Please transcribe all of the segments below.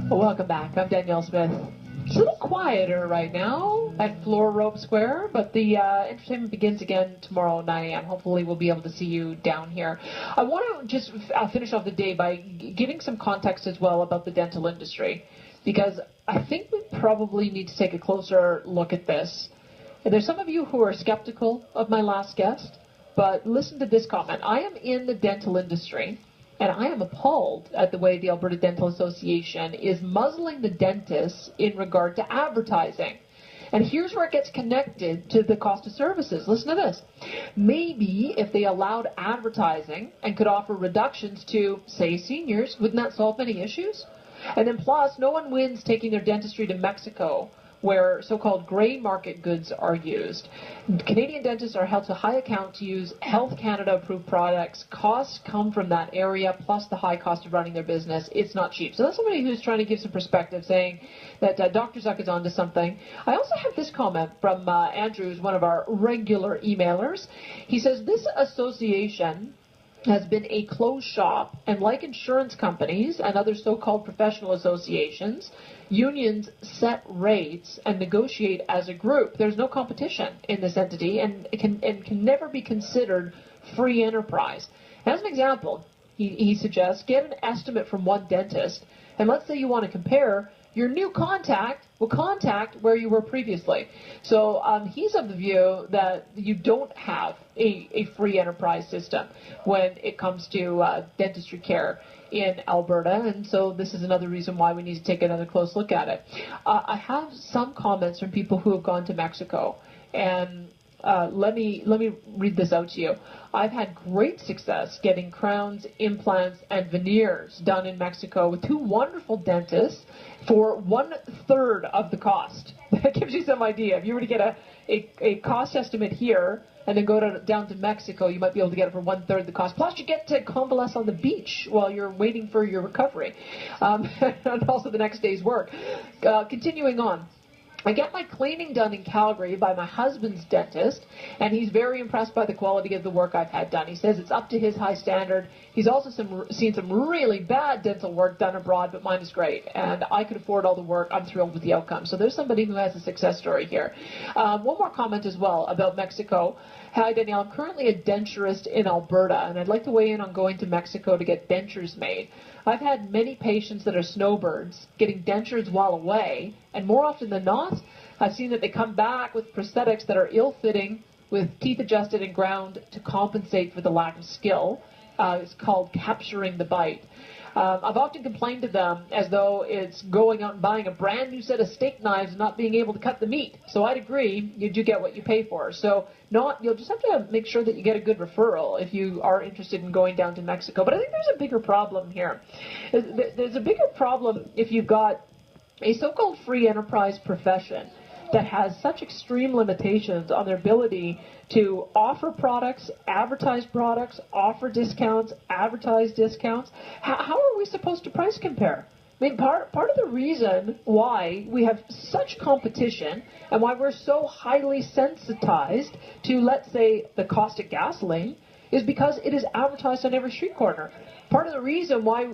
Welcome back. I'm Danielle Smith. It's a little quieter right now at Floor Rope Square, but the entertainment begins again tomorrow at 9 a.m. Hopefully we'll be able to see you down here. I want to just finish off the day by giving some context as well about the dental industry, because I think we probably need to take a closer look at this. And there's some of you who are skeptical of my last guest, but listen to this comment. I am in the dental industry, and I am appalled at the way the Alberta Dental Association is muzzling the dentists in regard to advertising. And here's where it gets connected to the cost of services. Listen to this. Maybe if they allowed advertising and could offer reductions to, say, seniors, wouldn't that solve many issues? And then plus, no one wins taking their dentistry to Mexico, where so-called gray market goods are used. Canadian dentists are held to high account to use Health Canada approved products. Costs come from that area, plus the high cost of running their business. It's not cheap. So that's somebody who's trying to give some perspective, saying that Dr. Zuck is onto something. I also have this comment from Andrew, who's one of our regular emailers. He says, this association has been a closed shop, and like insurance companies and other so-called professional associations, unions set rates and negotiate as a group. There's no competition in this entity, and it can never be considered free enterprise. As an example, he suggests, get an estimate from one dentist, and let's say you want to compare, your new contact will contact where you were previously. So he's of the view that you don't have a free enterprise system when it comes to dentistry care in Alberta, and so this is another reason why we need to take another close look at it. I have some comments from people who have gone to Mexico, and let me read this out to you. I've had great success getting crowns, implants, and veneers done in Mexico with two wonderful dentists for 1/3 of the cost. That gives you some idea. If you were to get a cost estimate here and then go down to Mexico, you might be able to get it for 1/3 the cost. Plus, you get to convalesce on the beach while you're waiting for your recovery, and also the next day's work. Continuing on. I get my cleaning done in Calgary by my husband's dentist, and he's very impressed by the quality of the work I've had done. He says it's up to his high standard. He's also seen some really bad dental work done abroad, but mine is great, and I could afford all the work. I'm thrilled with the outcome. So there's somebody who has a success story here. One more comment as well about Mexico. Hi, Danielle. I'm currently a denturist in Alberta, and I'd like to weigh in on going to Mexico to get dentures made. I've had many patients that are snowbirds getting dentures while away, and more often than not, I've seen that they come back with prosthetics that are ill-fitting, with teeth adjusted and ground to compensate for the lack of skill. It's called capturing the bite. I've often complained to them as though it's going out and buying a brand new set of steak knives and not being able to cut the meat. So I'd agree, you do get what you pay for. So you'll just have to make sure that you get a good referral if you are interested in going down to Mexico. But I think there's a bigger problem here. There's a bigger problem if you've got a so-called free enterprise profession that has such extreme limitations on their ability to offer products, offer discounts, advertise discounts. How are we supposed to price compare? I mean, part of the reason why we have such competition and why we're so highly sensitized to, let's say, the cost of gasoline is because it is advertised on every street corner. Part of the reason why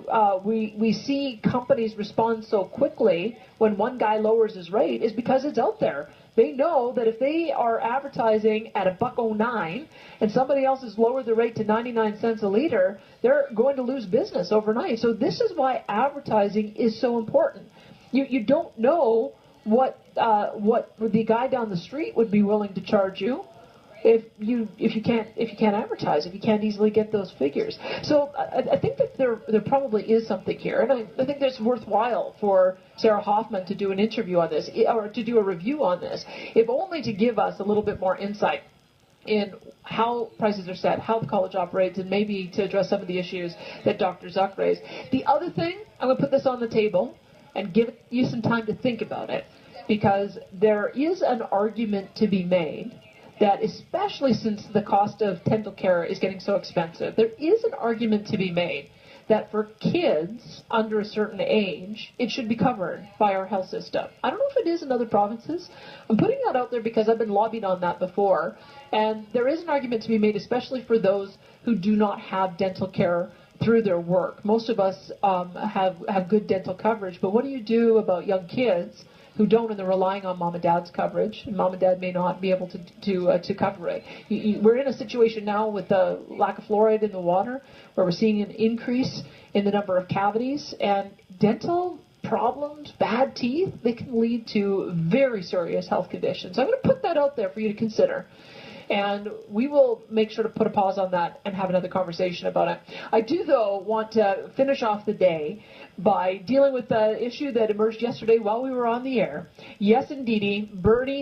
we see companies respond so quickly when one guy lowers his rate is because it's out there. They know that if they are advertising at $1.09 and somebody else has lowered the rate to 99 cents a liter, they're going to lose business overnight. So this is why advertising is so important. You don't know what the guy down the street would be willing to charge you if you can't advertise, if you can't easily get those figures. So I think that there probably is something here, and I think it's worthwhile for Sarah Hoffman to do an interview on this, or to do a review on this, if only to give us a little bit more insight in how prices are set, how the college operates, and maybe to address some of the issues that Dr. Zuck raised. The other thing, I'm going to put this on the table and give you some time to think about it, because there is an argument to be made that, especially since the cost of dental care is getting so expensive, there is an argument to be made that for kids under a certain age, it should be covered by our health system. I don't know if it is in other provinces. I'm putting that out there because I've been lobbied on that before, and there is an argument to be made, especially for those who do not have dental care through their work. Most of us have good dental coverage, but what do you do about young kids who don't, and they're relying on mom and dad's coverage, and mom and dad may not be able to cover it. We're in a situation now with the lack of fluoride in the water where we're seeing an increase in the number of cavities, and dental problems, bad teeth, they can lead to very serious health conditions. So I'm going to put that out there for you to consider. And we will make sure to put a pause on that and have another conversation about it. I do, though, want to finish off the day by dealing with the issue that emerged yesterday while we were on the air. Yes, indeedy, Bernie